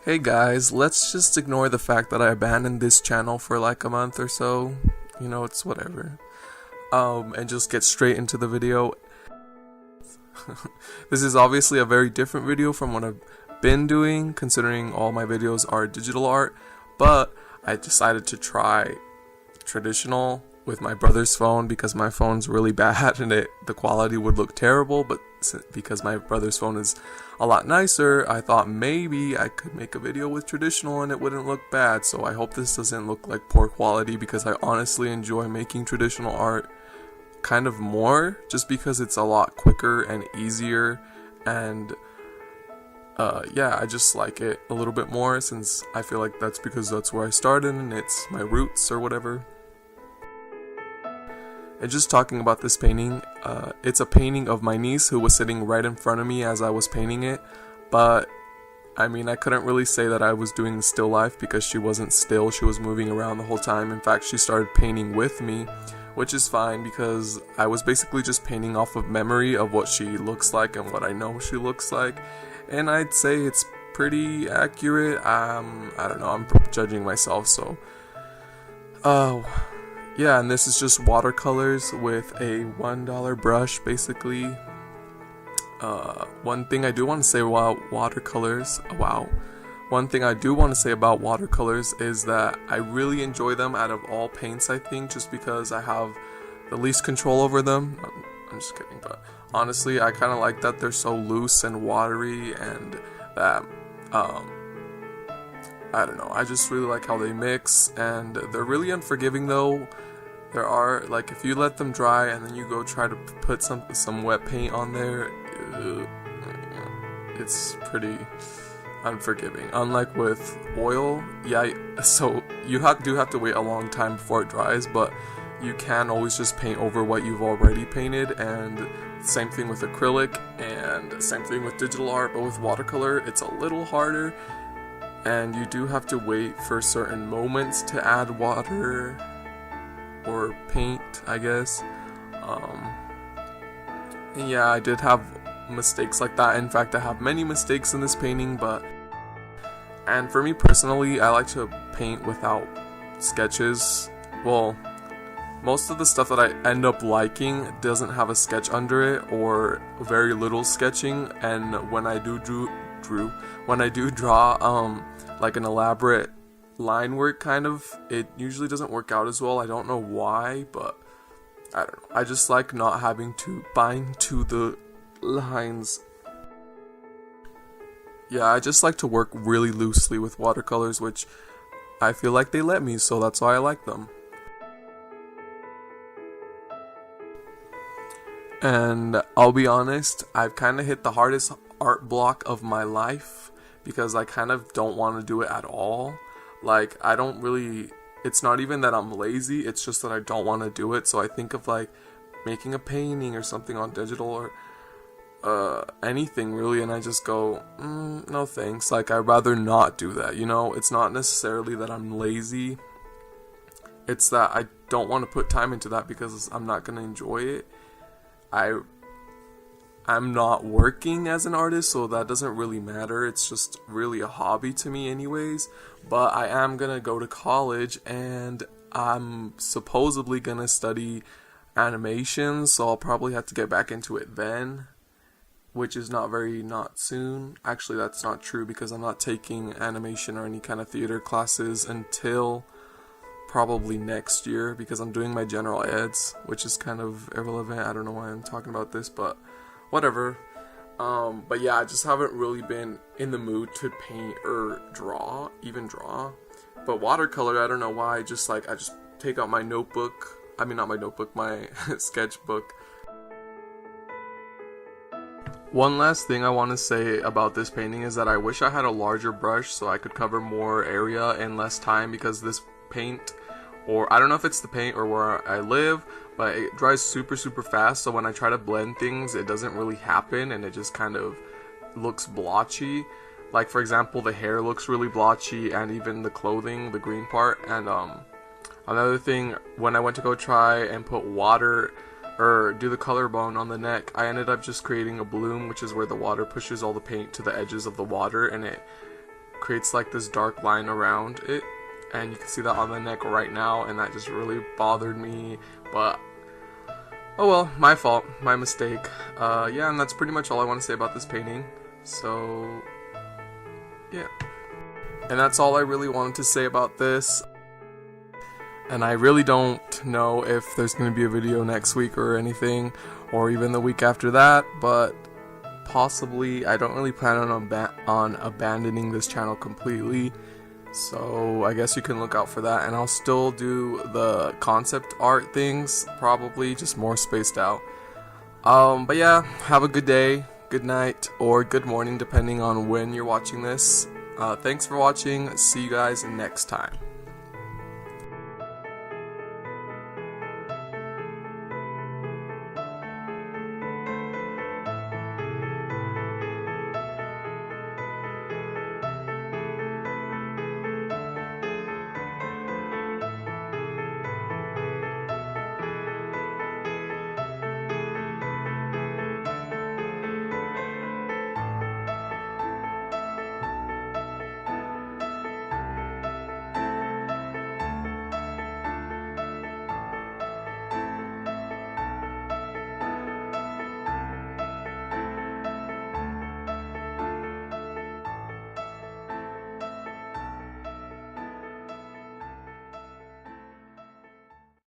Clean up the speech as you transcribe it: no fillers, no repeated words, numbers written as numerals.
Hey guys, let's just ignore the fact that I abandoned this channel for like a month or so. It's whatever. And just get straight into the video. This is obviously a very different video from what I've been doing, considering all my videos are digital art, but I decided to try traditional with my brother's phone because my phone's really bad and the quality would look terrible, but because my brother's phone is a lot nicer, I thought maybe I could make a video with traditional and it wouldn't look bad. So I hope this doesn't look like poor quality, because I honestly enjoy making traditional art kind of more, just because it's a lot quicker and easier, and yeah, I just like it a little bit more, since I feel like that's because that's where I started and it's my roots or whatever. And just talking about this painting, it's a painting of my niece who was sitting right in front of me as I was painting it, but I mean, I couldn't really say that I was doing the still life because she wasn't still, she was moving around the whole time. In fact, she started painting with me, which is fine because I was basically just painting off of memory of what she looks like and what I know she looks like, and I'd say it's pretty accurate. I don't know, I'm judging myself, so yeah, and this is just watercolors with a $1 brush, basically. One thing I do want to say about watercolors, is that I really enjoy them out of all paints, I think, just because I have the least control over them. I'm just kidding, but honestly, I kind of like that they're so loose and watery, and that, I don't know, I just really like how they mix, and they're really unforgiving though. There are, like, if you let them dry and then you go try to put some wet paint on there, it's pretty unforgiving. Unlike with oil, yeah, so you do have to wait a long time before it dries, but you can always just paint over what you've already painted, and same thing with acrylic, and same thing with digital art, but with watercolor, it's a little harder, and you do have to wait for certain moments to add water or paint, I guess. And yeah, I did have mistakes like that. In fact, I have many mistakes in this painting, and for me personally, I like to paint without sketches. Well, most of the stuff that I end up liking doesn't have a sketch under it, or very little sketching, and when I do draw like an elaborate line work kind of, it usually doesn't work out as well. I don't know why, but I don't know. I just like not having to bind to the lines. Yeah, I just like to work really loosely with watercolors, which I feel like they let me, so that's why I like them. And I'll be honest, I've kind of hit the hardest art block of my life, because I kind of don't want to do it at all. Like, I don't really, it's not even that I'm lazy, it's just that I don't want to do it. So I think of like making a painting or something on digital, or anything really, and I just go, no thanks. Like, I'd rather not do that, It's not necessarily that I'm lazy, it's that I don't want to put time into that because I'm not going to enjoy it. I'm not working as an artist, so that doesn't really matter. It's just really a hobby to me anyways. But I am gonna go to college, and I'm supposedly gonna study animation, so I'll probably have to get back into it then, which is not soon. Actually, that's not true, because I'm not taking animation or any kind of theater classes until probably next year, because I'm doing my general eds, which is kind of irrelevant. I don't know why I'm talking about this, but whatever. But yeah, I just haven't really been in the mood to paint or draw. But watercolor, I don't know why, I just take out my notebook. I mean, not my notebook, my sketchbook. One last thing I want to say about this painting is that I wish I had a larger brush so I could cover more area in less time, because this paint, or I don't know if it's the paint or where I live, but it dries super fast, so when I try to blend things, it doesn't really happen, and it just kind of looks blotchy. Like, for example, the hair looks really blotchy, and even the clothing, the green part. And another thing, when I went to go try and put water or do the collarbone on the neck, I ended up just creating a bloom, which is where the water pushes all the paint to the edges of the water, and it creates like this dark line around it, and you can see that on the neck right now, and that just really bothered me. But oh well, my fault, my mistake. Yeah, and that's pretty much all I want to say about this painting. So yeah, and that's all I really wanted to say about this. And I really don't know if there's going to be a video next week or anything, or even the week after that, but possibly. I don't really plan on abandoning this channel completely, so I guess you can look out for that. And I'll still do the concept art things, probably just more spaced out. But yeah, have a good day, good night, or good morning depending on when you're watching this. Thanks for watching. See you guys next time.